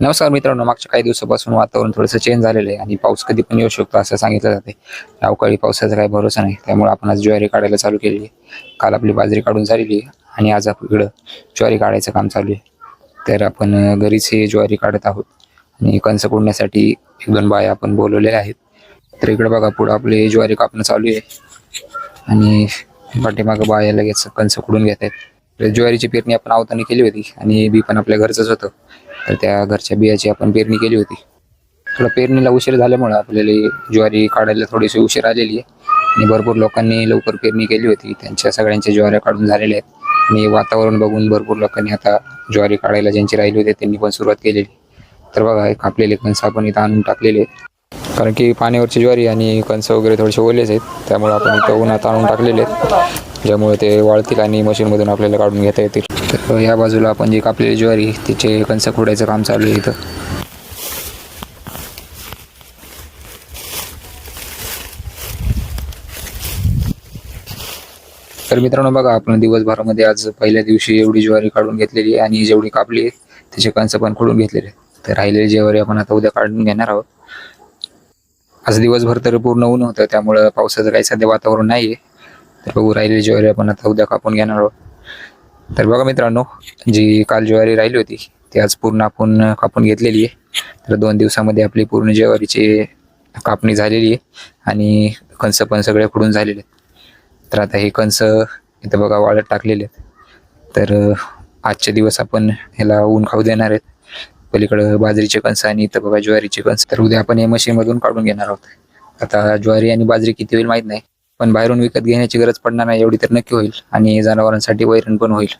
नमस्कार मित्रांनो, मागच्या काही दिवसापासून वातावरण थोडंसं चेंज झालेलं आहे आणि पाऊस कधी पण येऊ शकतो असं सांगितलं जाते. अवकाळी पावसाचा काही भरोसा नाही, त्यामुळे आपण आज ज्वारी काढायला चालू केली आहे. काल आपली बाजरी काढून झालेली आहे आणि आज आपल्याकडं ज्वारी काढायचं काम चालू आहे. तर आपण घरीच हे ज्वारी काढत आहोत आणि कणसं कुडण्यासाठी एक दोन बाया आपण बोलवलेल्या आहेत. तर इकडे बघा, पुढं आपले ज्वारी कापणं चालू आहे आणि पाठीमागं बाया लगेच कणसं कुडून घेत आहेत. तर ज्वारीची पेरणी आपण आवतानी केली होती आणि बी पण आपल्या घरचंच होतं. तर त्या घरच्या बियाची आपण पेरणी केली होती. थोडं पेरणीला उशीर झाल्यामुळं आपल्याला ज्वारी काढायला थोडीशी उशीर आलेली आहे आणि भरपूर लोकांनी लवकर पेरणी केली होती. त्यांच्या सगळ्यांच्या ज्वाऱ्या काढून झालेल्या आहेत आणि वातावरण बघून भरपूर लोकांनी आता ज्वारी काढायला ज्यांची राहिली होती त्यांनी पण सुरुवात केलेली. तर बघा, एक कापलेले कणसं आपण इथं आणून टाकलेले आहेत, कारण की पाण्यावरची ज्वारी आणि कणसं वगैरे थोडेसे ओलेच आहेत. त्यामुळे आपण इथं उन्हात आणून टाकलेले आहेत, ज्यामुळे ते वाळतील आणि मशीनमधून आपल्याला काढून घेता येतील. तर या बाजूला आपण जी कापलेली ज्वारी तिचे कणसं खोडायचं काम चालू आहे इथं. तर मित्रांनो बघा, आपण दिवसभरामध्ये आज पहिल्या दिवशी एवढी ज्वारी काढून घेतलेली आहे आणि जेवढी कापली आहे त्याचे कणसं पण खोडून घेतलेले. तर राहिलेली ज्वारी आपण आता उद्या काढून घेणार आहोत. आज दिवसभर तर पूर्ण ऊन होतं, त्यामुळं पावसाचं काही सध्या वातावरण नाही आहे. तर बघू, राहिलेली ज्वारी आपण आता उद्या कापून घेणार आहोत. तर बघा मित्रांनो, जी काल ज्वारी राहिली होती ती आज पूर्ण आपण कापून घेतलेली आहे. तर 2 दिवसामध्ये आपली पूर्ण ज्वारीची कापणी झालेली आहे आणि कणसं पण सगळे खुडून झालेले आहेत. तर आता हे कणसं इथं बघा वाळत टाकलेले आहेत. तर आजचे दिवस आपण ह्याला ऊन खाऊ देणार आहेत. पलीकडं बाजरीचे कणसं आणि इथं बघा ज्वारीचे कणसं. तर उद्या आपण हे मशीनमधून काढून घेणार आहोत. आता ज्वारी आणि बाजरी किती होईल माहीत नाही, पण बाहेरून विकत घेण्याची गरज पडणार नाही एवढी तर नक्की होईल आणि जनावरांसाठी वैरण पण होईल.